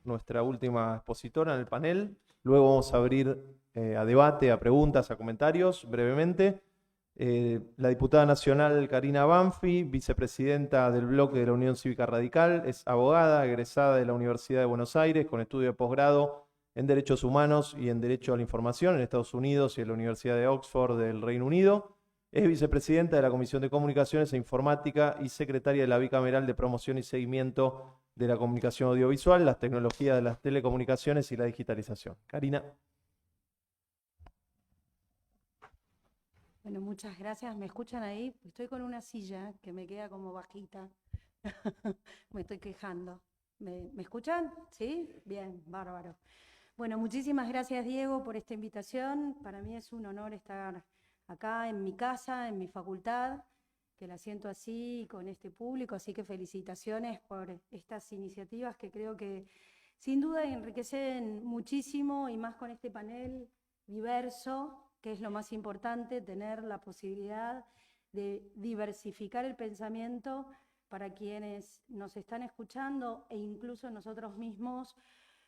nuestra última expositora en el panel. Luego vamos a abrir a debate, a preguntas, a comentarios brevemente. La diputada nacional Karina Banfi, vicepresidenta del bloque de la Unión Cívica Radical, es abogada, egresada de la Universidad de Buenos Aires con estudio de posgrado en Derechos Humanos y en Derecho a la Información en Estados Unidos y en la Universidad de Oxford del Reino Unido. Es vicepresidenta de la Comisión de Comunicaciones e Informática y secretaria de la Bicameral de Promoción y Seguimiento de la Comunicación Audiovisual, las tecnologías de las telecomunicaciones y la digitalización. Karina. Bueno, muchas gracias. ¿Me escuchan ahí? Estoy con una silla que me queda como bajita. Me estoy quejando. ¿Me escuchan? ¿Sí? Bien, bárbaro. Bueno, muchísimas gracias, Diego, por esta invitación. Para mí es un honor estar acá en mi casa, en mi facultad, que la siento así, con este público. Así que felicitaciones por estas iniciativas que creo que sin duda enriquecen muchísimo y más con este panel diverso, que es lo más importante, tener la posibilidad de diversificar el pensamiento para quienes nos están escuchando e incluso nosotros mismos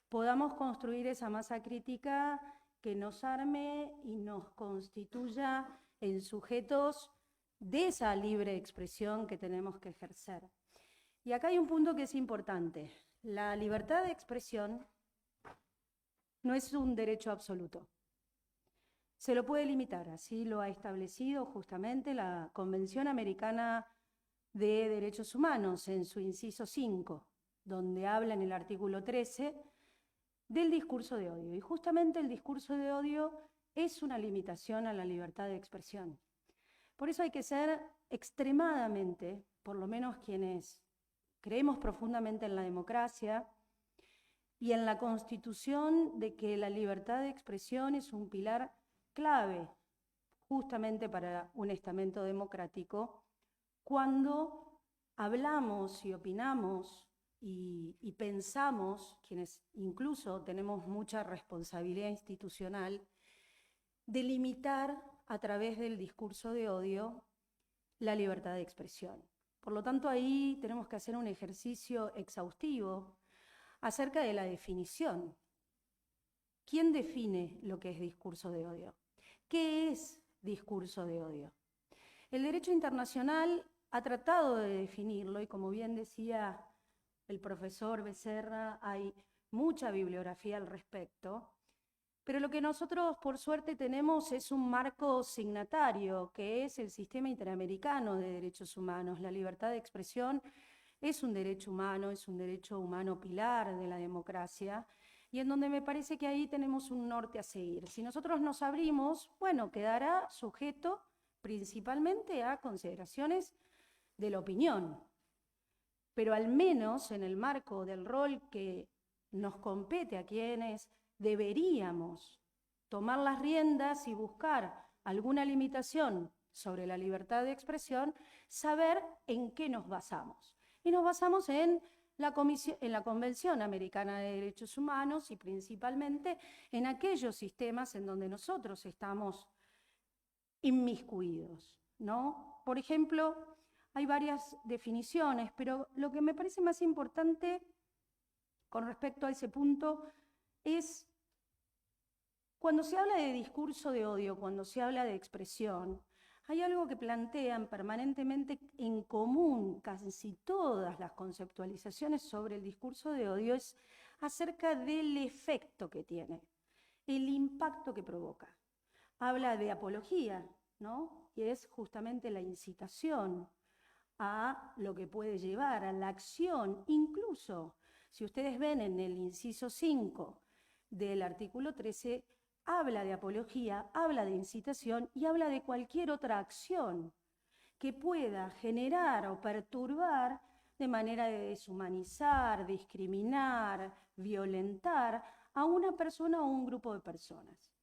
podamos construir esa masa crítica que nos arme y nos constituya en sujetos de esa libre expresión que tenemos que ejercer. Y acá hay un punto que es importante. La libertad de expresión no es un derecho absoluto. Se lo puede limitar, así lo ha establecido justamente la Convención Americana de Derechos Humanos en su inciso 5, donde habla en el artículo 13 del discurso de odio. Y justamente el discurso de odio es una limitación a la libertad de expresión. Por eso hay que ser extremadamente, por lo menos quienes creemos profundamente en la democracia y en la constitución de que la libertad de expresión es un pilar clave justamente para un estamento democrático, cuando hablamos y opinamos y pensamos, quienes incluso tenemos mucha responsabilidad institucional, de limitar a través del discurso de odio la libertad de expresión. Por lo tanto, ahí tenemos que hacer un ejercicio exhaustivo acerca de la definición. ¿Quién define lo que es discurso de odio? ¿Qué es discurso de odio? El derecho internacional ha tratado de definirlo y, como bien decía el profesor Becerra, hay mucha bibliografía al respecto, pero lo que nosotros por suerte tenemos es un marco signatario, que es el Sistema Interamericano de Derechos Humanos. La libertad de expresión es un derecho humano pilar de la democracia, y en donde me parece que ahí tenemos un norte a seguir. Si nosotros nos abrimos, bueno, quedará sujeto principalmente a consideraciones de la opinión, pero al menos en el marco del rol que nos compete a quienes deberíamos tomar las riendas y buscar alguna limitación sobre la libertad de expresión, saber en qué nos basamos. Y nos basamos en la Convención Americana de Derechos Humanos y principalmente en aquellos sistemas en donde nosotros estamos inmiscuidos, ¿no? Por ejemplo, hay varias definiciones, pero lo que me parece más importante con respecto a ese punto es cuando se habla de discurso de odio, cuando se habla de expresión, hay algo que plantean permanentemente en común casi todas las conceptualizaciones sobre el discurso de odio, es acerca del efecto que tiene, el impacto que provoca. Habla de apología, ¿no? Y es justamente la incitación a lo que puede llevar a la acción. Incluso, si ustedes ven en el inciso 5 del artículo 13, habla de apología, habla de incitación y habla de cualquier otra acción que pueda generar o perturbar de manera de deshumanizar, discriminar, violentar a una persona o un grupo de personas.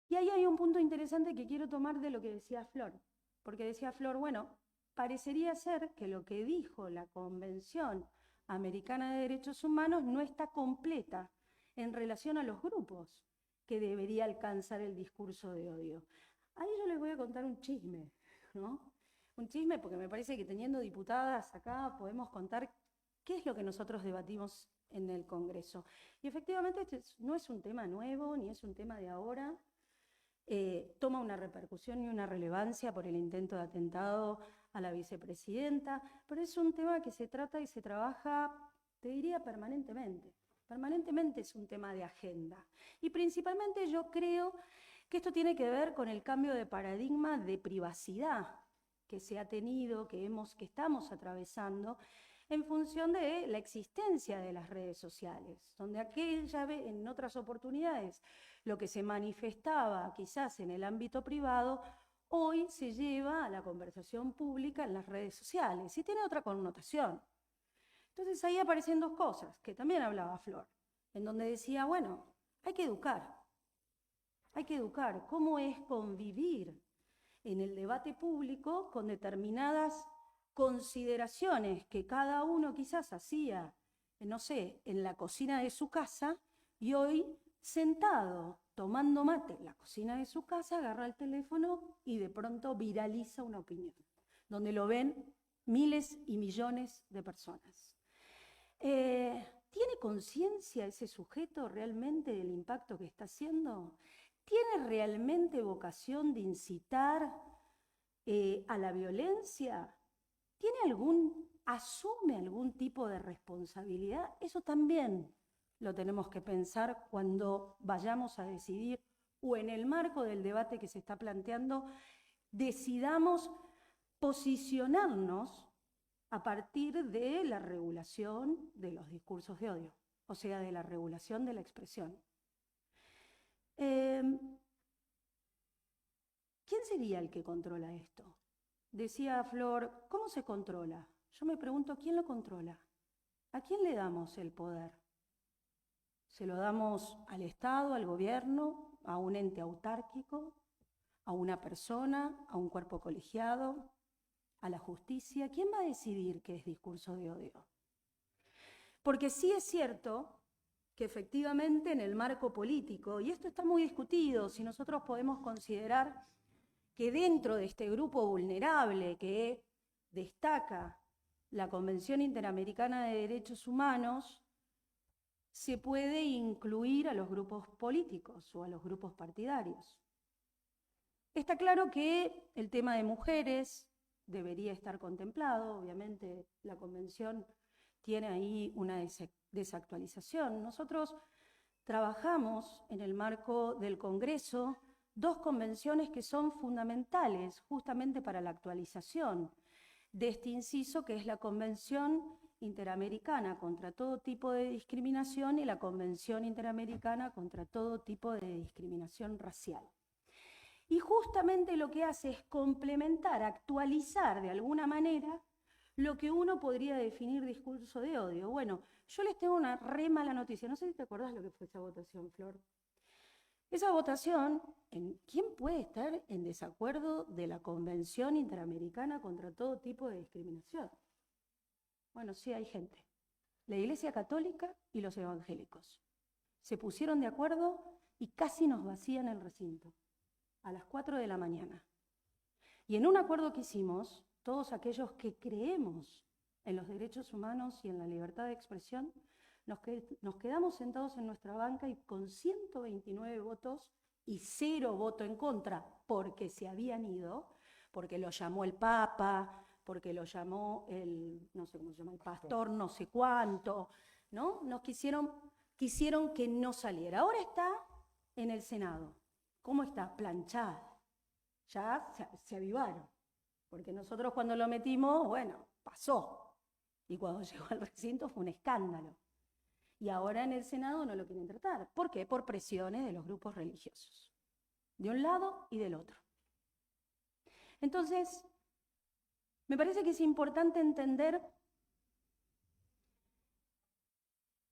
Y ahí hay un punto interesante que quiero tomar de lo que decía Flor, porque decía Flor, bueno, parecería ser que lo que dijo la Convención Americana de Derechos Humanos no está completa en relación a los grupos que debería alcanzar el discurso de odio. Ahí yo les voy a contar un chisme, ¿no? Un chisme porque me parece que teniendo diputadas acá podemos contar qué es lo que nosotros debatimos en el Congreso. Y efectivamente este no es un tema nuevo, ni es un tema de ahora. Toma una repercusión y una relevancia por el intento de atentado a la vicepresidenta, pero es un tema que se trata y se trabaja, te diría, permanentemente. Permanentemente es un tema de agenda. Y principalmente yo creo que esto tiene que ver con el cambio de paradigma de privacidad que se ha tenido, que estamos atravesando, en función de la existencia de las redes sociales, donde en otras oportunidades lo que se manifestaba quizás en el ámbito privado, hoy se lleva a la conversación pública en las redes sociales y tiene otra connotación. Entonces ahí aparecen dos cosas, que también hablaba Flor, en donde decía, bueno, hay que educar. Hay que educar. ¿Cómo es convivir en el debate público con determinadas consideraciones que cada uno quizás hacía, no sé, en la cocina de su casa, y hoy sentado tomando mate en la cocina de su casa, agarra el teléfono y de pronto viraliza una opinión, donde lo ven miles y millones de personas? ¿Tiene conciencia ese sujeto realmente del impacto que está haciendo? ¿Tiene realmente vocación de incitar a la violencia? ¿Asume algún tipo de responsabilidad? Eso también lo tenemos que pensar cuando vayamos a decidir, o en el marco del debate que se está planteando, decidamos posicionarnos a partir de la regulación de los discursos de odio, o sea, de la regulación de la expresión. ¿Quién sería el que controla esto? Decía Flor, ¿cómo se controla? Yo me pregunto, ¿quién lo controla? ¿A quién le damos el poder? ¿Se lo damos al Estado, al gobierno, a un ente autárquico, a una persona, a un cuerpo colegiado, a la justicia? ¿Quién va a decidir qué es discurso de odio? Porque sí es cierto que efectivamente en el marco político, y esto está muy discutido, si nosotros podemos considerar que dentro de este grupo vulnerable que destaca la Convención Interamericana de Derechos Humanos, se puede incluir a los grupos políticos o a los grupos partidarios. Está claro que el tema de mujeres debería estar contemplado, obviamente la Convención tiene ahí una desactualización. Nosotros trabajamos en el marco del Congreso dos convenciones que son fundamentales justamente para la actualización de este inciso, que es la Convención Interamericana contra todo tipo de discriminación y la Convención Interamericana contra todo tipo de discriminación racial. Y justamente lo que hace es complementar, actualizar de alguna manera lo que uno podría definir discurso de odio. Bueno, yo les tengo una re mala noticia. No sé si te acordás lo que fue esa votación, Flor. Esa votación, ¿quién puede estar en desacuerdo de la Convención Interamericana contra todo tipo de discriminación? Bueno, sí hay gente. La Iglesia Católica y los evangélicos se pusieron de acuerdo y casi nos vacían el recinto a las 4 de la mañana. Y en un acuerdo que hicimos, todos aquellos que creemos en los derechos humanos y en la libertad de expresión, nos quedamos sentados en nuestra banca y con 129 votos y 0 voto en contra, porque se habían ido, porque lo llamó el Papa, porque lo llamó no sé cómo se llama, el pastor no sé cuánto, ¿no? Quisieron que no saliera. Ahora está en el Senado. ¿Cómo está? Planchada. Ya se avivaron. Porque nosotros cuando lo metimos, bueno, pasó. Y cuando llegó al recinto fue un escándalo. Y ahora en el Senado no lo quieren tratar. ¿Por qué? Por presiones de los grupos religiosos. De un lado y del otro. Entonces, me parece que es importante entender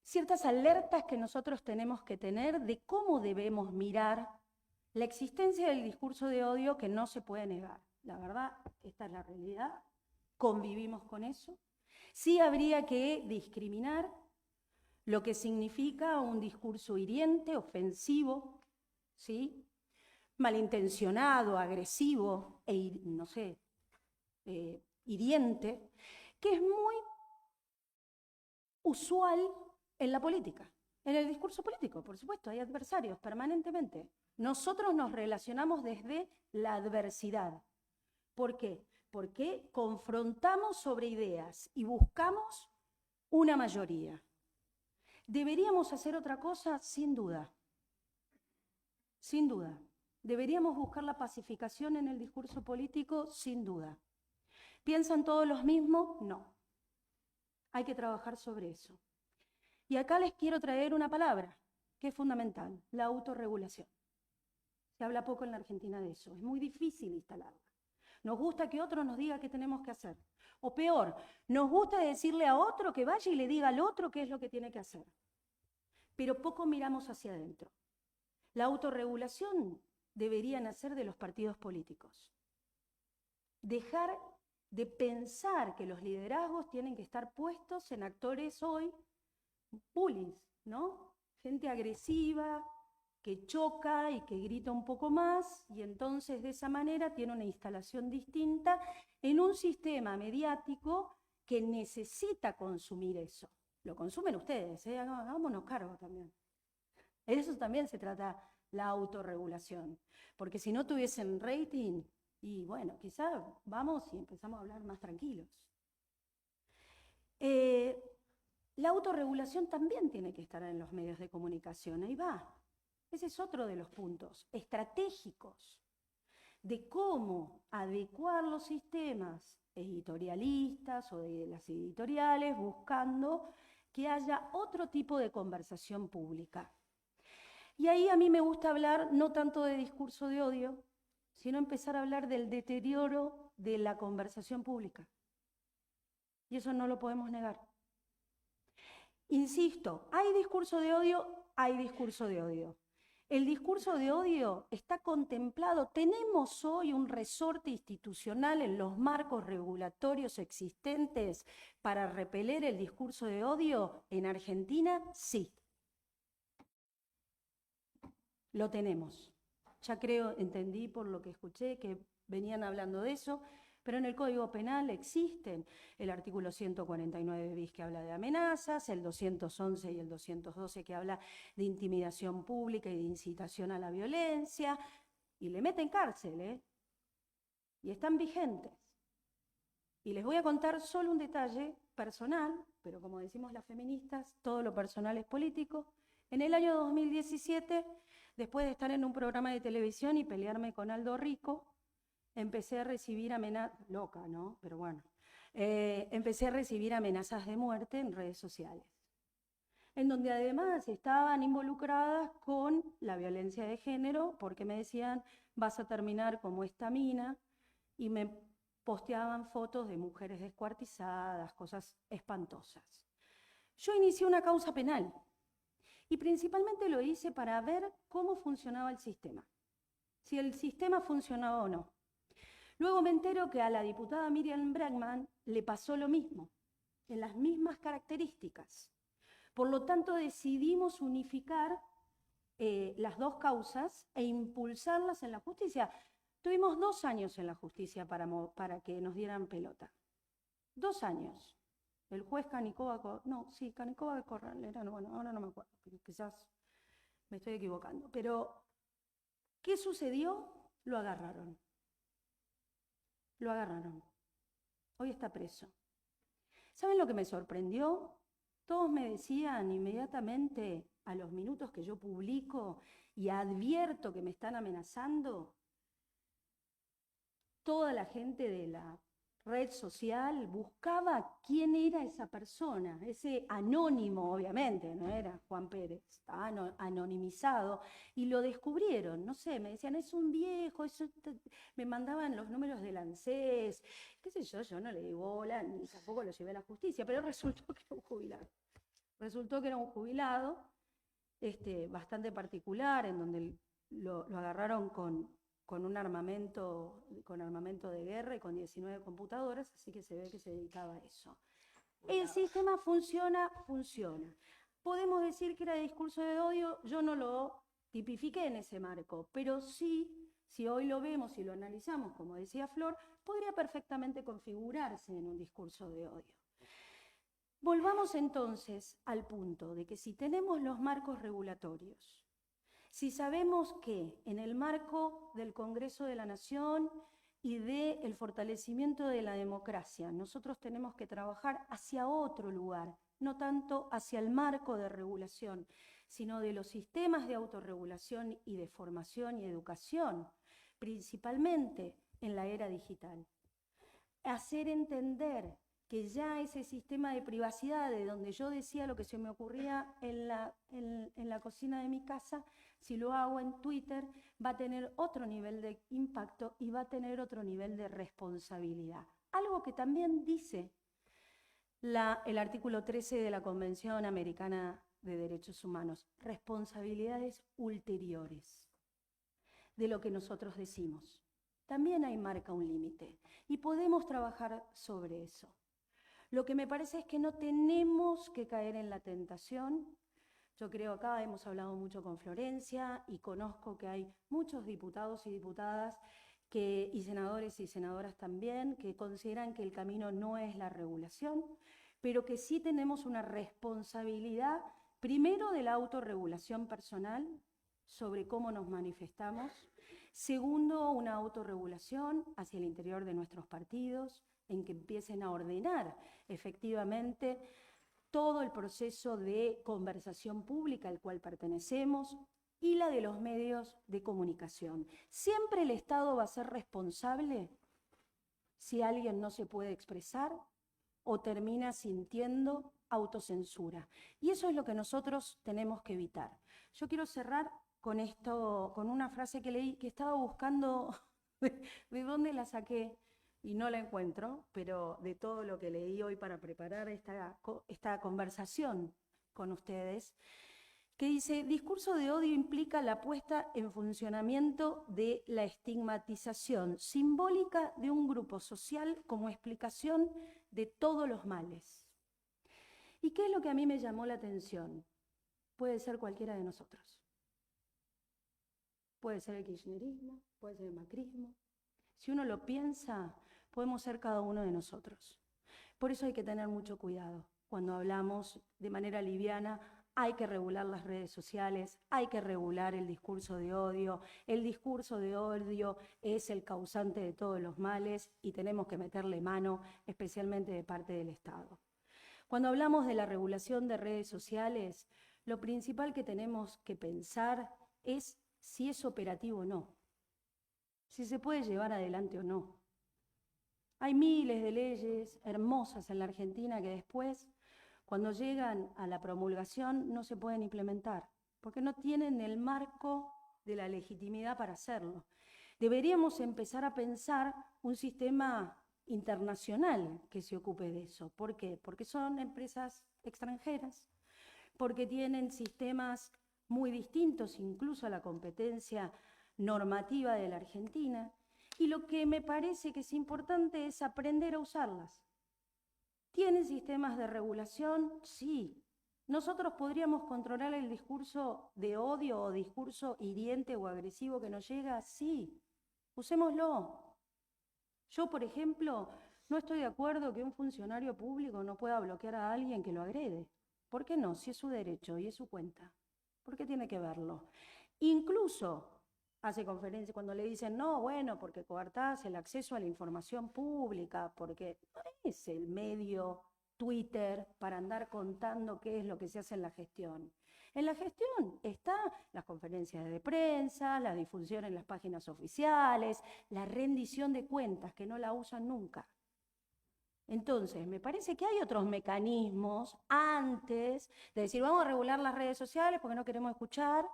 ciertas alertas que nosotros tenemos que tener de cómo debemos mirar la existencia del discurso de odio, que no se puede negar. La verdad, esta es la realidad, convivimos con eso. Sí habría que discriminar lo que significa un discurso hiriente, ofensivo, ¿sí? Malintencionado, agresivo, hiriente, que es muy usual En la política, en el discurso político, por supuesto, hay adversarios permanentemente. Nosotros nos relacionamos desde la adversidad. ¿Por qué? Porque confrontamos sobre ideas y buscamos una mayoría. ¿Deberíamos hacer otra cosa? Sin duda. Sin duda. ¿Deberíamos buscar la pacificación en el discurso político? Sin duda. ¿Piensan todos los mismos? No. Hay que trabajar sobre eso. Y acá les quiero traer una palabra que es fundamental, la autorregulación. Se habla poco en la Argentina de eso, es muy difícil instalarla. Nos gusta que otro nos diga qué tenemos que hacer. O peor, nos gusta decirle a otro que vaya y le diga al otro qué es lo que tiene que hacer. Pero poco miramos hacia adentro. La autorregulación debería nacer de los partidos políticos. Dejar de pensar que los liderazgos tienen que estar puestos en actores hoy bullies, ¿no? Gente agresiva, que choca y que grita un poco más, y entonces de esa manera tiene una instalación distinta en un sistema mediático que necesita consumir eso. Lo consumen ustedes, ¿eh? Hagámonos cargo también. De eso también se trata la autorregulación, porque si no tuviesen rating, y bueno, quizás vamos y empezamos a hablar más tranquilos. La autorregulación también tiene que estar en los medios de comunicación, ahí va. Ese es otro de los puntos estratégicos de cómo adecuar los sistemas editorialistas o de las editoriales buscando que haya otro tipo de conversación pública. Y ahí a mí me gusta hablar no tanto de discurso de odio, sino empezar a hablar del deterioro de la conversación pública. Y eso no lo podemos negar. Insisto, hay discurso de odio, hay discurso de odio. El discurso de odio está contemplado. Tenemos hoy un resorte institucional en los marcos regulatorios existentes para repeler el discurso de odio. En Argentina, sí. Lo tenemos. Ya creo, entendí por lo que escuché que venían hablando de eso, pero en el Código Penal existen el artículo 149 bis que habla de amenazas, el 211 y el 212 que habla de intimidación pública y de incitación a la violencia, y le meten cárcel, ¿eh? Y están vigentes. Y les voy a contar solo un detalle personal, pero como decimos las feministas, todo lo personal es político. En el año 2017, después de estar en un programa de televisión y pelearme con Aldo Rico, empecé a recibir amenazas, loca, ¿no? Pero bueno, empecé a recibir amenazas de muerte en redes sociales, en donde además estaban involucradas con la violencia de género, porque me decían, vas a terminar como esta mina, y me posteaban fotos de mujeres descuartizadas, cosas espantosas. Yo inicié una causa penal, y principalmente lo hice para ver cómo funcionaba el sistema, si el sistema funcionaba o no. Luego me entero que a la diputada Miriam Bregman le pasó lo mismo, en las mismas características. Por lo tanto, decidimos unificar las dos causas e impulsarlas en la justicia. Tuvimos 2 años en la justicia para que nos dieran pelota. 2 años. El juez Canicova de Corral era, bueno, ahora no me acuerdo, quizás me estoy equivocando. Pero, ¿qué sucedió? Lo agarraron. Lo agarraron. Hoy está preso. ¿Saben lo que me sorprendió? Todos me decían inmediatamente, a los minutos que yo publico y advierto que me están amenazando, toda la gente de la red social buscaba quién era esa persona, ese anónimo, obviamente, no era Juan Pérez, estaba anonimizado, y lo descubrieron, no sé, me decían, es un viejo, me mandaban los números del ANSES, qué sé yo no le di bola, ni tampoco lo llevé a la justicia, pero resultó que era un jubilado. Resultó que era un jubilado bastante particular, en donde lo agarraron con un armamento de guerra y con 19 computadoras, así que se ve que se dedicaba a eso. El sistema funciona. Podemos decir que era discurso de odio, yo no lo tipifiqué en ese marco, pero sí, si hoy lo vemos y lo analizamos, como decía Flor, podría perfectamente configurarse en un discurso de odio. Volvamos entonces al punto de que si tenemos los marcos regulatorios, si sabemos que en el marco del Congreso de la Nación y del fortalecimiento de la democracia, nosotros tenemos que trabajar hacia otro lugar, no tanto hacia el marco de regulación, sino de los sistemas de autorregulación y de formación y educación, principalmente en la era digital. Hacer entender que ya ese sistema de privacidad, de donde yo decía lo que se me ocurría en la cocina de mi casa, si lo hago en Twitter, va a tener otro nivel de impacto y va a tener otro nivel de responsabilidad. Algo que también dice el artículo 13 de la Convención Americana de Derechos Humanos, responsabilidades ulteriores de lo que nosotros decimos. También ahí marca un límite y podemos trabajar sobre eso. Lo que me parece es que no tenemos que caer en la tentación. Yo creo acá hemos hablado mucho con Florencia y conozco que hay muchos diputados y diputadas y senadores y senadoras también que consideran que el camino no es la regulación, pero que sí tenemos una responsabilidad, primero de la autorregulación personal sobre cómo nos manifestamos, segundo, una autorregulación hacia el interior de nuestros partidos, en que empiecen a ordenar efectivamente todo el proceso de conversación pública al cual pertenecemos y la de los medios de comunicación. Siempre el Estado va a ser responsable si alguien no se puede expresar o termina sintiendo autocensura. Y eso es lo que nosotros tenemos que evitar. Yo quiero cerrar con esto, con una frase que leí, que estaba buscando de dónde la saqué, y no la encuentro, pero de todo lo que leí hoy para preparar esta conversación con ustedes, que dice: discurso de odio implica la puesta en funcionamiento de la estigmatización simbólica de un grupo social como explicación de todos los males. ¿Y qué es lo que a mí me llamó la atención? Puede ser cualquiera de nosotros. Puede ser el kirchnerismo, puede ser el macrismo. Si uno lo piensa, podemos ser cada uno de nosotros. Por eso hay que tener mucho cuidado. Cuando hablamos de manera liviana, hay que regular las redes sociales, hay que regular el discurso de odio. El discurso de odio es el causante de todos los males y tenemos que meterle mano, especialmente de parte del Estado. Cuando hablamos de la regulación de redes sociales, lo principal que tenemos que pensar es si es operativo o no, si se puede llevar adelante o no. Hay miles de leyes hermosas en la Argentina que después, cuando llegan a la promulgación, no se pueden implementar, porque no tienen el marco de la legitimidad para hacerlo. Deberíamos empezar a pensar un sistema internacional que se ocupe de eso. ¿Por qué? Porque son empresas extranjeras, porque tienen sistemas muy distintos, incluso a la competencia normativa de la Argentina, y lo que me parece que es importante es aprender a usarlas. ¿Tienen sistemas de regulación? Sí. ¿Nosotros podríamos controlar el discurso de odio o discurso hiriente o agresivo que nos llega? Sí. Usémoslo. Yo, por ejemplo, no estoy de acuerdo que un funcionario público no pueda bloquear a alguien que lo agrede. ¿Por qué no? Si es su derecho y es su cuenta. ¿Por qué tiene que verlo? Incluso hace conferencias cuando le dicen, no, bueno, porque coartás el acceso a la información pública, porque no es el medio Twitter para andar contando qué es lo que se hace en la gestión. En la gestión están las conferencias de prensa, la difusión en las páginas oficiales, la rendición de cuentas, que no la usan nunca. Entonces, me parece que hay otros mecanismos antes de decir, vamos a regular las redes sociales porque no queremos escuchar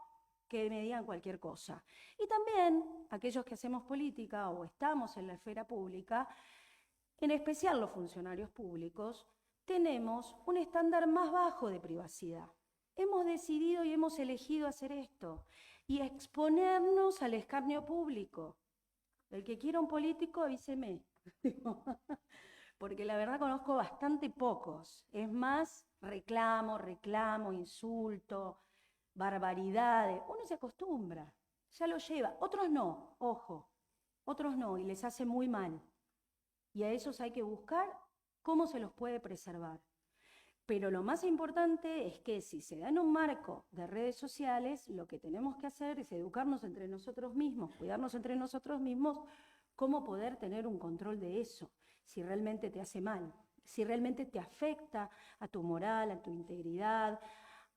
que me digan cualquier cosa. Y también aquellos que hacemos política o estamos en la esfera pública, en especial los funcionarios públicos, tenemos un estándar más bajo de privacidad. Hemos decidido y hemos elegido hacer esto y exponernos al escarnio público. El que quiera un político, avíseme. Porque la verdad conozco bastante pocos. Es más, reclamo, insulto, barbaridades. Uno se acostumbra, ya lo lleva. Otros no, ojo, otros no, y les hace muy mal. Y a esos hay que buscar cómo se los puede preservar. Pero lo más importante es que si se da en un marco de redes sociales, lo que tenemos que hacer es educarnos entre nosotros mismos, cuidarnos entre nosotros mismos, cómo poder tener un control de eso, si realmente te hace mal, si realmente te afecta a tu moral, a tu integridad,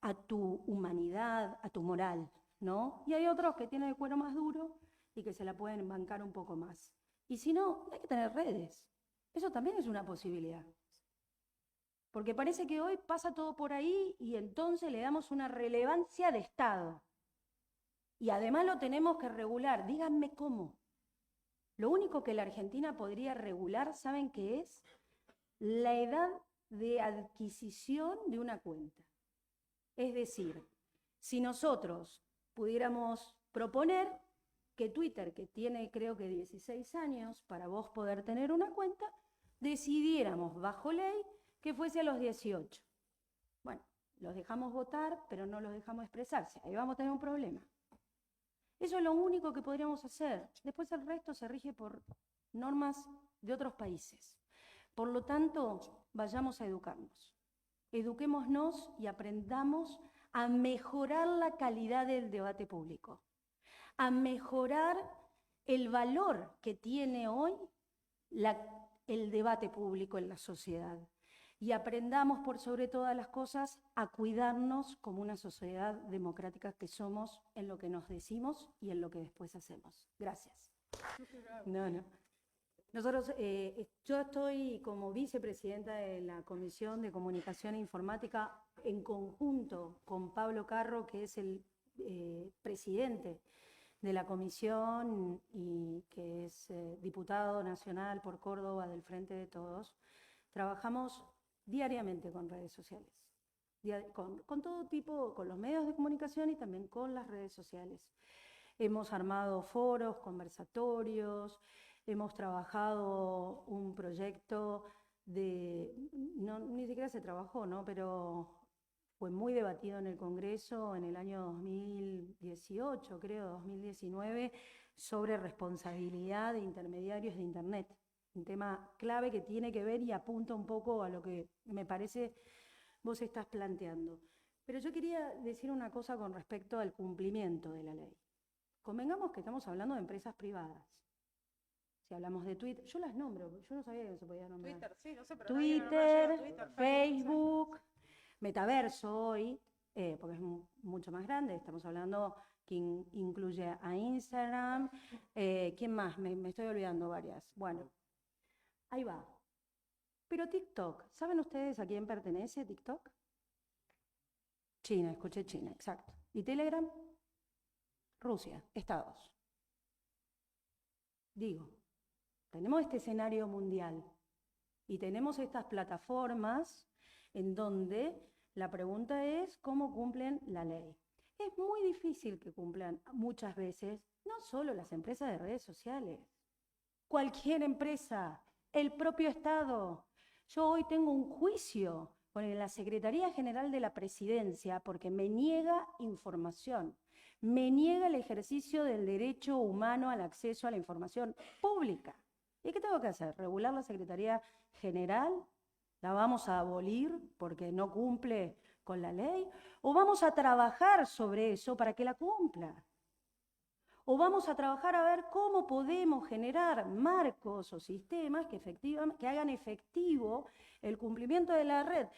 a tu humanidad, a tu moral, ¿no? Y hay otros que tienen el cuero más duro y que se la pueden bancar un poco más. Y si no, hay que tener redes. Eso también es una posibilidad. Porque parece que hoy pasa todo por ahí y entonces le damos una relevancia de Estado. Y además lo tenemos que regular. Díganme cómo. Lo único que la Argentina podría regular, ¿saben qué es? La edad de adquisición de una cuenta. Es decir, si nosotros pudiéramos proponer que Twitter, que tiene creo que 16 años para vos poder tener una cuenta, decidiéramos bajo ley que fuese a los 18. Bueno, los dejamos votar, pero no los dejamos expresarse. Ahí vamos a tener un problema. Eso es lo único que podríamos hacer. Después el resto se rige por normas de otros países. Por lo tanto, vayamos a educarnos. Eduquémonos y aprendamos a mejorar la calidad del debate público, a mejorar el valor que tiene hoy el debate público en la sociedad. Y aprendamos, por sobre todas las cosas, a cuidarnos como una sociedad democrática que somos en lo que nos decimos y en lo que después hacemos. Gracias. No. Nosotros, yo estoy como vicepresidenta de la Comisión de Comunicación e Informática en conjunto con Pablo Carro, que es el presidente de la comisión y que es diputado nacional por Córdoba del Frente de Todos. Trabajamos diariamente con redes sociales, con todo tipo, con los medios de comunicación y también con las redes sociales. Hemos armado foros, conversatorios, hemos trabajado un proyecto ni siquiera se trabajó, ¿no? Pero fue muy debatido en el Congreso en el año 2018, creo, 2019, sobre responsabilidad de intermediarios de Internet. Un tema clave que tiene que ver y apunta un poco a lo que me parece vos estás planteando. Pero yo quería decir una cosa con respecto al cumplimiento de la ley. Convengamos que estamos hablando de empresas privadas. Si hablamos de Twitter, yo las nombro, yo no sabía que se podía nombrar. Twitter, sí, no sé, pero Twitter, Facebook, Metaverso hoy, porque es mucho más grande, estamos hablando que incluye a Instagram, ¿quién más? Me estoy olvidando varias. Bueno, ahí va. Pero TikTok, ¿saben ustedes a quién pertenece TikTok? China, escuché China, exacto. ¿Y Telegram? Rusia, Estados. Digo, tenemos este escenario mundial y tenemos estas plataformas en donde la pregunta es cómo cumplen la ley. Es muy difícil que cumplan muchas veces, no solo las empresas de redes sociales, cualquier empresa, el propio Estado. Yo hoy tengo un juicio con la Secretaría General de la Presidencia porque me niega información, me niega el ejercicio del derecho humano al acceso a la información pública. ¿Y qué tengo que hacer? ¿Regular la Secretaría General? ¿La vamos a abolir porque no cumple con la ley? ¿O vamos a trabajar sobre eso para que la cumpla? ¿O vamos a trabajar a ver cómo podemos generar marcos o sistemas que hagan efectivo el cumplimiento de la red?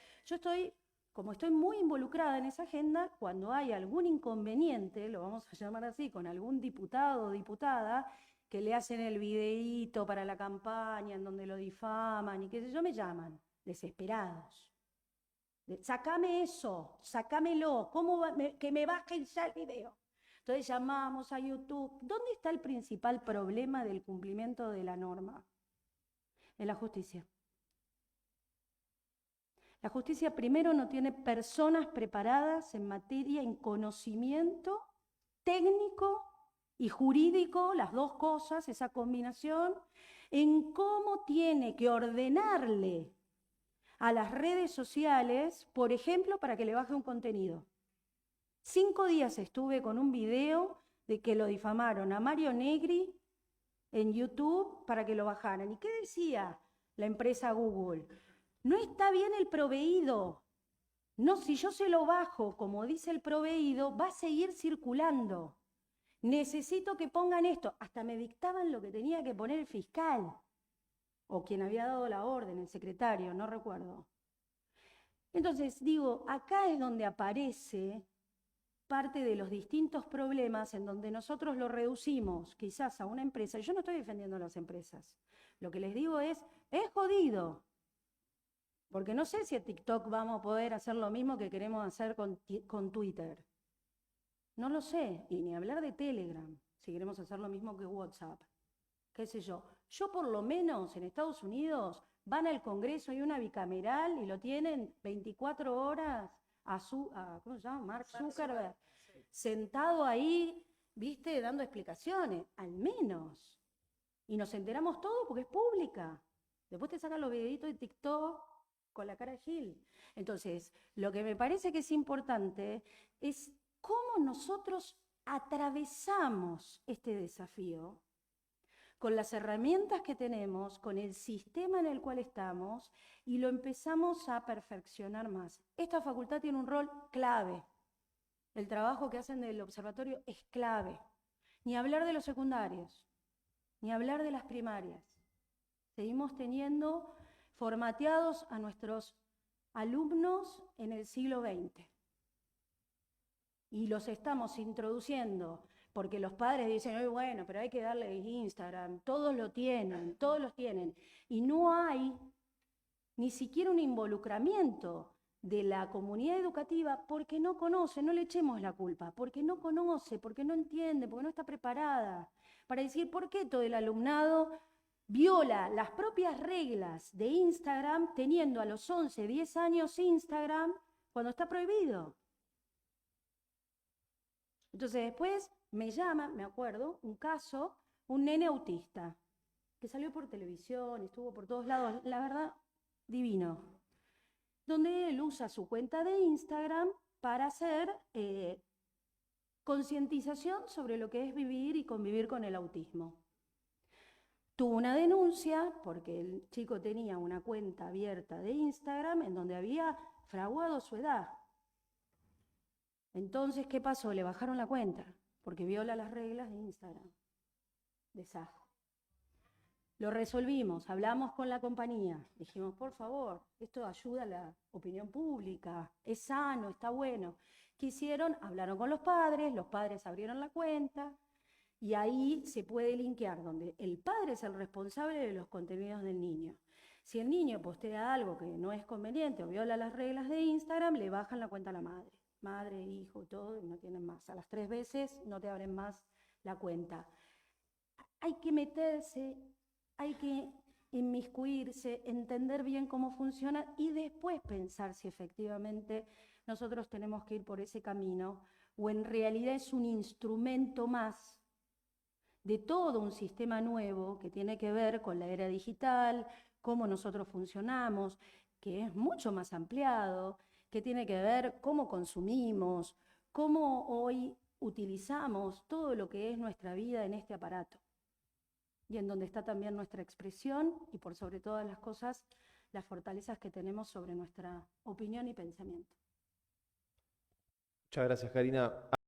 Como estoy muy involucrada en esa agenda, cuando hay algún inconveniente, lo vamos a llamar así, con algún diputado o diputada, que le hacen el videíto para la campaña en donde lo difaman y qué sé yo, me llaman, desesperados. Sácame eso, sácamelo, que me bajen ya el video. Entonces llamamos a YouTube. ¿Dónde está el principal problema del cumplimiento de la norma? En la justicia. La justicia primero no tiene personas preparadas en materia, en conocimiento técnico y jurídico, las dos cosas, esa combinación, en cómo tiene que ordenarle a las redes sociales, por ejemplo, para que le baje un contenido. 5 días estuve con un video de que lo difamaron a Mario Negri en YouTube para que lo bajaran. ¿Y qué decía la empresa Google? No está bien el proveído, No, si yo se lo bajo, como dice el proveído, va a seguir circulando. Necesito que pongan esto. Hasta me dictaban lo que tenía que poner el fiscal, o quien había dado la orden, el secretario, no recuerdo. Entonces, digo, acá es donde aparece parte de los distintos problemas en donde nosotros lo reducimos quizás a una empresa. Yo no estoy defendiendo a las empresas. Lo que les digo es jodido. Porque no sé si en TikTok vamos a poder hacer lo mismo que queremos hacer con Twitter. No lo sé. Y ni hablar de Telegram, si queremos hacer lo mismo que WhatsApp. Qué sé yo. Yo por lo menos en Estados Unidos van al Congreso y una bicameral y lo tienen 24 horas ¿cómo se llama? Mark Zuckerberg, sentado ahí, viste, dando explicaciones, al menos. Y nos enteramos todo porque es pública. Después te sacan los videitos de TikTok con la cara de Gil. Entonces, lo que me parece que es importante es cómo nosotros atravesamos este desafío con las herramientas que tenemos, con el sistema en el cual estamos, y lo empezamos a perfeccionar más. Esta facultad tiene un rol clave. El trabajo que hacen del observatorio es clave. Ni hablar de los secundarios, ni hablar de las primarias. Seguimos teniendo formateados a nuestros alumnos en el siglo XX. Y los estamos introduciendo porque los padres dicen, "Ay, bueno, pero hay que darle Instagram, todos lo tienen, todos los tienen". Y no hay ni siquiera un involucramiento de la comunidad educativa porque no conoce, no le echemos la culpa, porque no conoce, porque no entiende, porque no está preparada para decir por qué todo el alumnado viola las propias reglas de Instagram teniendo a los 11, 10 años Instagram cuando está prohibido. Entonces después me llama, me acuerdo, un caso, un nene autista, que salió por televisión, estuvo por todos lados, la verdad, divino, donde él usa su cuenta de Instagram para hacer concientización sobre lo que es vivir y convivir con el autismo. Tuvo una denuncia porque el chico tenía una cuenta abierta de Instagram en donde había fraguado su edad. Entonces, ¿qué pasó? Le bajaron la cuenta porque viola las reglas de Instagram, de SAG. Lo resolvimos, hablamos con la compañía, dijimos, por favor, esto ayuda a la opinión pública, es sano, está bueno. ¿Qué hicieron? Hablaron con los padres abrieron la cuenta y ahí se puede linkear, donde el padre es el responsable de los contenidos del niño. Si el niño postea algo que no es conveniente o viola las reglas de Instagram, le bajan la cuenta a la madre. Madre, hijo, todo, y no tienen más. A las 3 veces no te abren más la cuenta. Hay que meterse, hay que inmiscuirse, entender bien cómo funciona y después pensar si efectivamente nosotros tenemos que ir por ese camino o en realidad es un instrumento más de todo un sistema nuevo que tiene que ver con la era digital, cómo nosotros funcionamos, que es mucho más ampliado, que tiene que ver cómo consumimos, cómo hoy utilizamos todo lo que es nuestra vida en este aparato. Y en donde está también nuestra expresión y por sobre todas las cosas, las fortalezas que tenemos sobre nuestra opinión y pensamiento. Muchas gracias, Karina.